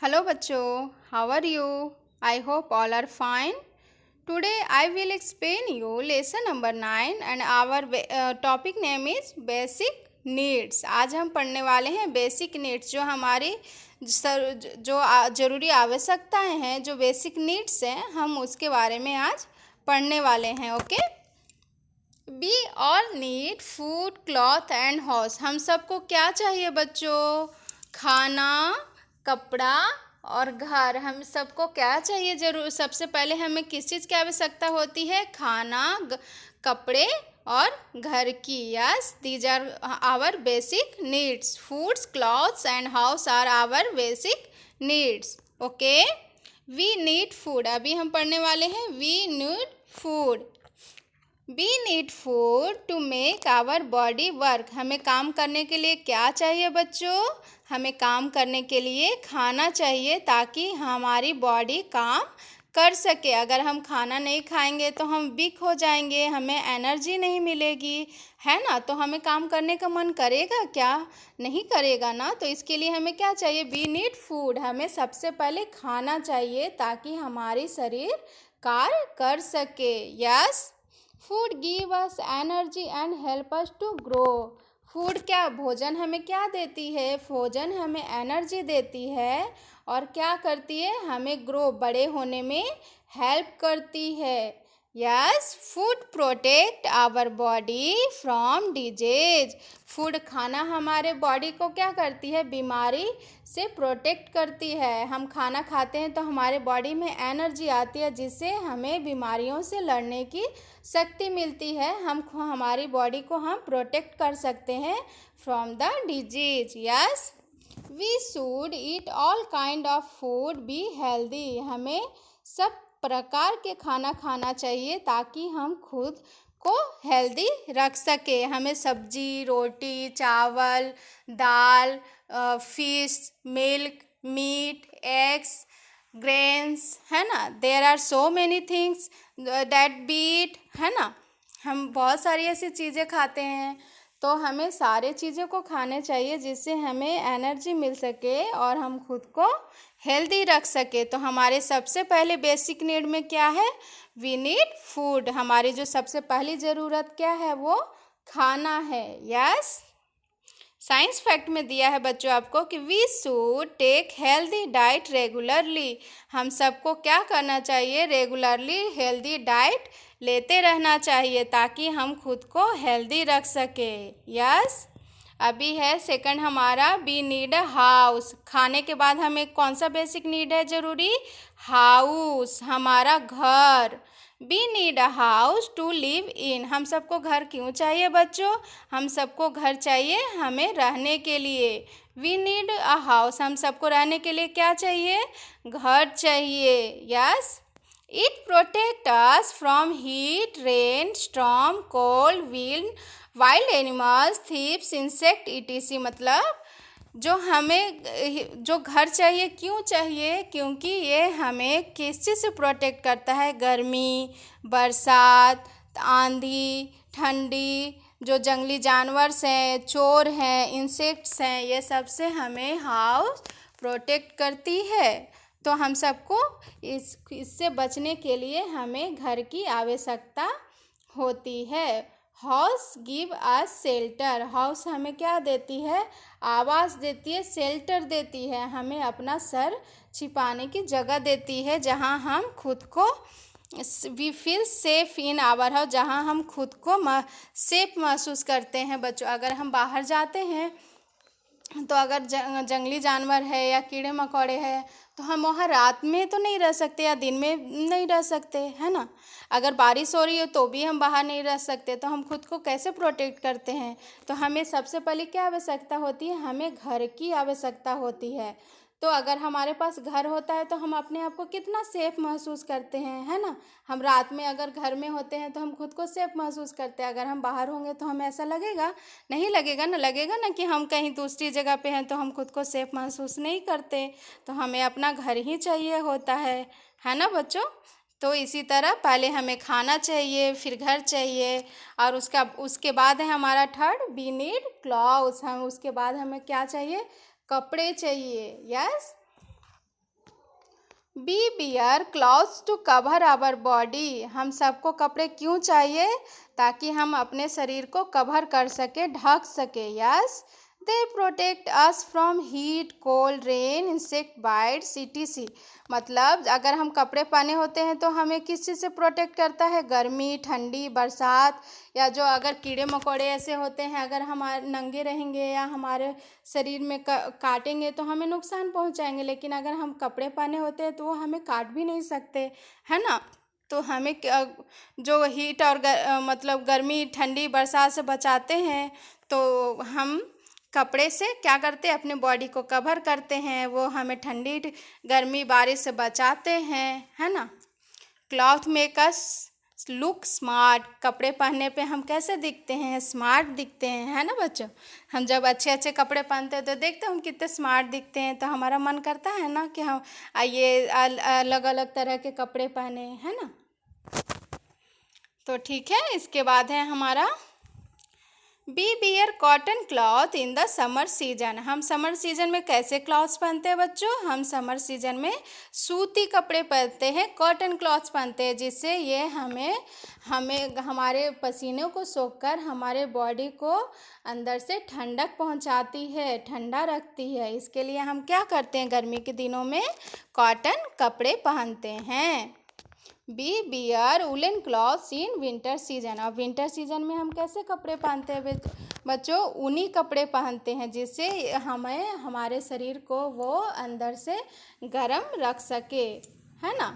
Hello bachcho, how are you? I hope all are fine. Today I will explain you lesson number 9 and our topic name is basic needs. आज हम पढ़ने वाले हैं basic needs जो हमारी ज़रूरी आवश्यकताएं हैं, जो बेसिक नीड्स हैं, हम उसके बारे में आज पढ़ने वाले हैं। Okay, we all need food, cloth and house. हम सबको क्या चाहिए बच्चों? खाना, कपड़ा और घर। हम सबको क्या चाहिए? जरूर सबसे पहले हमें किस चीज़ की आवश्यकता होती है? खाना, कपड़े और घर की। Yes, these are our basic needs. Foods, clothes and house are our basic needs. Okay, we need food. अभी हम पढ़ने वाले हैं we need food. We need food to make our body work. हमें काम करने के लिए क्या चाहिए बच्चों? हमें काम करने के लिए खाना चाहिए ताकि हमारी बॉडी काम कर सके। अगर हम खाना नहीं खाएंगे तो हम वीक हो जाएंगे, हमें एनर्जी नहीं मिलेगी, है ना। तो हमें काम करने का मन करेगा क्या? नहीं करेगा ना। तो इसके लिए हमें क्या चाहिए? We need food. हमें सबसे पहले खाना चाहिए ताकि हमारी शरीर कार्य कर सके। Yes, food give us energy and help us to grow. Food क्या, भोजन हमें क्या देती है? भोजन हमें एनर्जी देती है और क्या करती है? हमें ग्रो, बड़े होने में हेल्प करती है। Yes, food protect our body from disease. Food, खाना हमारे बॉडी को क्या करती है? बीमारी से प्रोटेक्ट करती है। हम खाना खाते हैं तो हमारे बॉडी में एनर्जी आती है जिससे हमें बीमारियों से लड़ने की शक्ति मिलती है। हमारी बॉडी को हम प्रोटेक्ट कर सकते हैं from the disease. Yes, we should eat all kind of food, be healthy. हमें सब प्रकार के खाना खाना चाहिए ताकि हम खुद को हेल्दी रख सके। हमें सब्जी, रोटी, चावल, दाल, fish, milk, meat, eggs, grains, है ना। There are so many things that we eat, है ना। हम बहुत सारी ऐसी चीज़ें खाते हैं, तो हमें सारे चीज़ों को खाने चाहिए जिससे हमें एनर्जी मिल सके और हम खुद को हेल्दी रख सके। तो हमारे सबसे पहले बेसिक नीड में क्या है? We need food. हमारी जो सबसे पहली ज़रूरत क्या है? वो खाना है। यस, साइंस फैक्ट में दिया है बच्चों आपको कि we should take healthy diet regularly. हम सबको क्या करना चाहिए? रेगुलरली हेल्दी डाइट लेते रहना चाहिए ताकि हम खुद को हेल्दी रख सके। यस, अभी है सेकंड हमारा वी नीड अ हाउस। खाने के बाद हमें कौन सा बेसिक नीड है जरूरी? हाउस, हमारा घर। We need a house to live in. हम सबको घर क्यों चाहिए बच्चों? हम सबको घर चाहिए हमें रहने के लिए। वी नीड अ हाउस, हम सबको रहने के लिए क्या चाहिए? घर चाहिए। Yes, it protect us from heat, rain, storm, cold, wind, wild animals, thieves, insect, etc. मतलब जो घर चाहिए, क्यों चाहिए? क्योंकि ये हमें किस चीज़ से प्रोटेक्ट करता है? गर्मी, बरसात, आंधी, ठंडी, जो जंगली जानवर हैं, चोर हैं, इंसेक्ट्स हैं, ये सब से हमें हाउस प्रोटेक्ट करती है। तो हम सबको इससे बचने के लिए हमें घर की आवश्यकता होती है। House give us shelter. House हमें क्या देती है? आवास देती है, शेल्टर देती है, हमें अपना सर छिपाने की जगह देती है जहाँ हम खुद को we feel safe in our house, जहाँ हम खुद को सेफ महसूस करते हैं बच्चों। अगर हम बाहर जाते हैं तो अगर जंगली जानवर है या कीड़े मकोड़े हैं तो हम वहाँ रात में तो नहीं रह सकते या दिन में नहीं रह सकते, है ना। अगर बारिश हो रही हो तो भी हम बाहर नहीं रह सकते। तो हम खुद को कैसे प्रोटेक्ट करते हैं? तो हमें सबसे पहले क्या आवश्यकता होती है? हमें घर की आवश्यकता होती है। तो अगर हमारे पास घर होता है तो हम अपने आप को कितना सेफ महसूस करते हैं, है ना। हम रात में अगर घर में होते हैं तो हम खुद को सेफ महसूस करते हैं। अगर हम बाहर होंगे तो हमें ऐसा लगेगा? नहीं लगेगा ना। लगेगा ना कि हम कहीं दूसरी जगह पे हैं तो हम खुद को सेफ महसूस नहीं करते। तो हमें अपना घर ही चाहिए होता है ना बच्चों। तो इसी तरह पहले हमें खाना चाहिए, फिर घर चाहिए, और उसके बाद है हमारा थर्ड वी नीड क्लॉथ्स। हम उसके बाद हमें क्या चाहिए? कपड़े चाहिए। Yes, we wear clothes to cover our body. हम सबको कपड़े क्यों चाहिए? ताकि हम अपने शरीर को कवर कर सके, ढक सके। Yes, they protect us from heat, cold, rain, insect bytes, etc। मतलब अगर हम कपड़े पहने होते हैं तो हमें किस चीज़ से प्रोटेक्ट करता है? गर्मी, ठंडी, बरसात, या जो अगर कीड़े मकोड़े ऐसे होते हैं, अगर हम नंगे रहेंगे या हमारे शरीर में काटेंगे तो हमें नुकसान पहुंचाएंगे। लेकिन अगर हम कपड़े पहने होते हैं तो वो हमें काट भी नहीं सकते, है ना। तो हमें जो हीट और मतलब गर्मी, ठंडी, बरसात से बचाते हैं, तो हम कपड़े से क्या करते हैं? अपने बॉडी को कवर करते हैं। वो हमें ठंडी, गर्मी, बारिश से बचाते हैं, है ना। Cloth make us look smart. कपड़े पहनने पे हम कैसे दिखते हैं? स्मार्ट दिखते हैं, है ना बच्चों। हम जब अच्छे अच्छे कपड़े पहनते हैं तो देखते हैं हम कितने स्मार्ट दिखते हैं, तो हमारा मन करता है ना कि हम ये अलग अलग तरह के कपड़े पहने, है ना। तो ठीक है, इसके बाद है हमारा we wear cotton cloth in the summer season. हम समर सीजन में कैसे क्लॉथ्स पहनते हैं बच्चों? हम समर सीजन में सूती कपड़े पहनते हैं, कॉटन क्लॉथ्स पहनते हैं, जिससे ये हमें हमारे पसीनों को सोखकर हमारे बॉडी को अंदर से ठंडक पहुंचाती है, ठंडा रखती है। इसके लिए हम क्या करते हैं? गर्मी के दिनों में कॉटन कपड़े पहनते हैं। We wear woollen clothes in winter season. अब विंटर सीजन में हम कैसे कपड़े पहनते हैं बच्चों? ऊनी कपड़े पहनते हैं, जिससे हमें हमारे शरीर को वो अंदर से गर्म रख सके, है ना।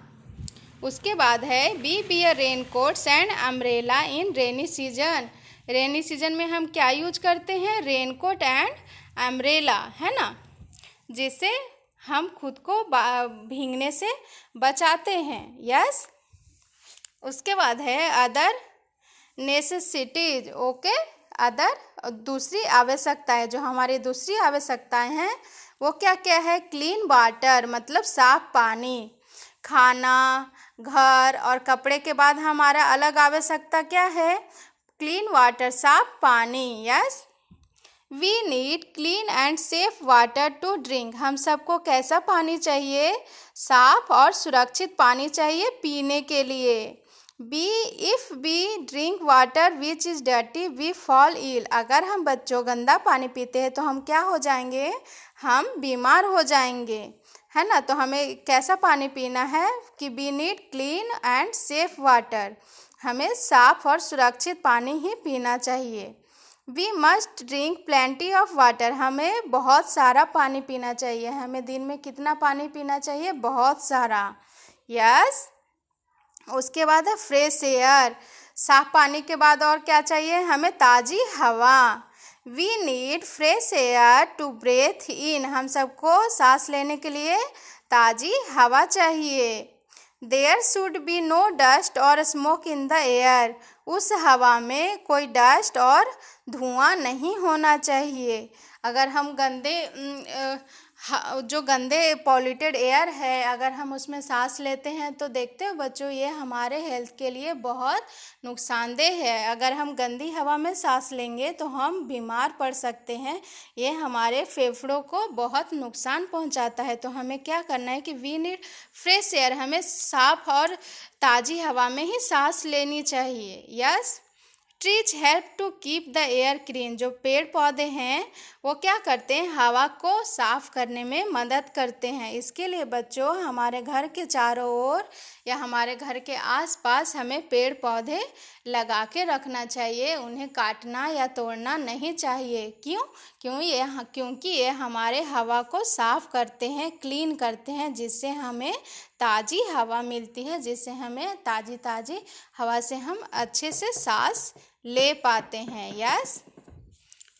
उसके बाद है we wear rain coats and umbrella in rainy season. Rainy season में हम क्या यूज करते हैं? रेन कोट एंड अम्ब्रेला, है ना, जिससे हम खुद को भीगने से बचाते हैं। यस। उसके बाद है अदर नेसेसिटीज। ओके, अदर दूसरी आवश्यकताएं। जो हमारी दूसरी आवश्यकताएं हैं वो क्या क्या है? क्लीन वाटर, मतलब साफ पानी। खाना, घर और कपड़े के बाद हमारा अलग आवश्यकता क्या है? क्लीन वाटर, साफ पानी। Yes, we need clean and safe water to drink. हम सबको कैसा पानी चाहिए? साफ और सुरक्षित पानी चाहिए पीने के लिए। B if we drink water which is dirty we fall ill. अगर हम बच्चों गंदा पानी पीते हैं तो हम क्या हो जाएंगे? हम बीमार हो जाएंगे, है ना। तो हमें कैसा पानी पीना है कि we need clean and safe water. हमें साफ और सुरक्षित पानी ही पीना चाहिए। We must drink plenty of water. हमें बहुत सारा पानी पीना चाहिए। हमें दिन में कितना पानी पीना चाहिए? बहुत सारा। यस। उसके बाद है फ्रेश एयर। साफ पानी के बाद और क्या चाहिए? हमें ताज़ी हवा। We need fresh air to breathe in. हम सबको सांस लेने के लिए ताज़ी हवा चाहिए। There should be no dust और स्मोक इन द एयर। उस हवा में कोई डस्ट और धुआं नहीं होना चाहिए। अगर हम जो गंदे पॉल्यूटेड एयर है, अगर हम उसमें सांस लेते हैं तो देखते हो बच्चों, ये हमारे हेल्थ के लिए बहुत नुकसानदेह है। अगर हम गंदी हवा में सांस लेंगे तो हम बीमार पड़ सकते हैं। ये हमारे फेफड़ों को बहुत नुकसान पहुंचाता है। तो हमें क्या करना है कि वी नीड फ्रेश एयर। हमें साफ और ताज़ी हवा में ही सांस लेनी चाहिए। Yes. Trees help to keep the air clean. जो पेड़ पौधे हैं वो क्या करते हैं? हवा को साफ करने में मदद करते हैं। इसके लिए बच्चों हमारे घर के चारों ओर या हमारे घर के आसपास हमें पेड़ पौधे लगा के रखना चाहिए। उन्हें काटना या तोड़ना नहीं चाहिए। क्योंकि ये हमारे हवा को साफ करते हैं, क्लीन करते हैं, जिससे हमें ताज़ी हवा मिलती है, जिससे हमें ताज़ी हवा से हम अच्छे से सांस ले पाते हैं। यस।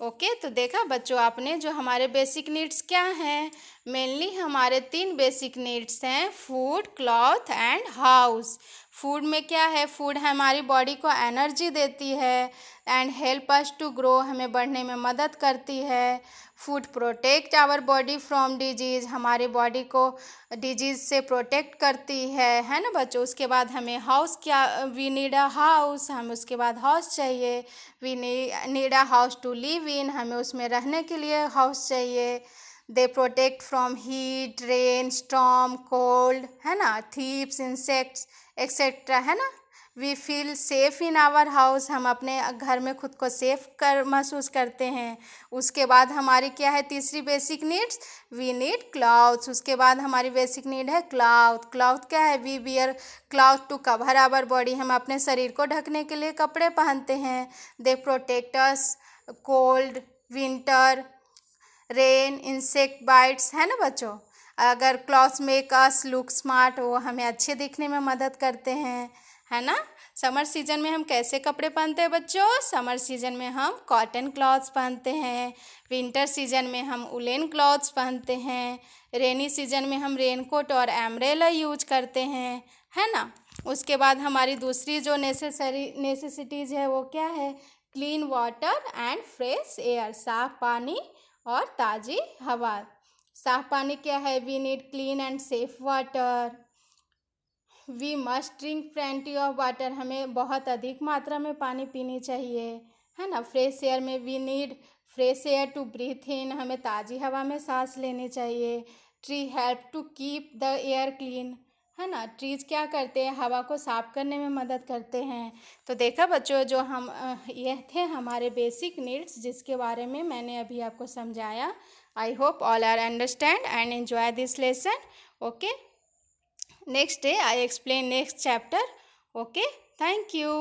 ओके, तो देखा बच्चों आपने जो हमारे बेसिक नीड्स क्या हैं? मेनली हमारे 3 बेसिक नीड्स हैं, food, cloth and house. Food में क्या है? फूड हमारी बॉडी को एनर्जी देती है and help us to grow. हमें बढ़ने में मदद करती है। Food protect our body from disease. हमारी बॉडी को डिजीज़ से प्रोटेक्ट करती है ना बच्चों। उसके बाद हमें हाउस क्या? We need a house. हम उसके बाद हाउस चाहिए। We need a house to live in. हमें उसमें रहने के लिए हाउस चाहिए। They protect from heat, rain, storm, cold, है ना, थीव्स, इंसेक्ट्स एक्सेट्रा, है ना। We feel safe in our house, हम अपने घर में खुद को सेफ कर महसूस करते हैं। उसके बाद हमारी क्या है तीसरी basic needs, we need clothes. उसके बाद हमारी बेसिक नीड है क्लॉथ। क्लॉथ क्या है, we wear cloth to cover our body, हम अपने शरीर को ढकने के लिए कपड़े पहनते हैं। They protect us cold, winter, rain, insect bytes, है ना बच्चों। अगर clothes make us look smart, वो हमें अच्छे दिखने में मदद करते हैं, है ना। समर सीजन में हम कैसे कपड़े पहनते हैं बच्चों, समर सीजन में हम कॉटन क्लॉथ्स पहनते हैं, विंटर सीजन में हम उलेन क्लॉथ्स पहनते हैं, रेनी सीजन में हम रेनकोट और एम्ब्रेला यूज करते हैं, है ना। उसके बाद हमारी दूसरी जो नेसेसिटीज़ है वो क्या है, clean water and fresh air, साफ पानी और ताज़ी हवा। साफ पानी क्या है, we need clean and safe water. We must drink plenty of water, हमें बहुत अधिक मात्रा में पानी पीनी चाहिए, है ना। फ्रेश एयर में we need fresh air to breathe in, हमें ताज़ी हवा में सांस लेनी चाहिए। Tree help to keep the air clean, है ना। ट्रीज क्या करते हैं, हवा को साफ करने में मदद करते हैं। तो देखा बच्चों, जो हम ये थे हमारे बेसिक नीड्स जिसके बारे में मैंने अभी आपको समझाया। I hope all are understand and enjoy this lesson. Okay, next day I explain next chapter. Okay, thank you.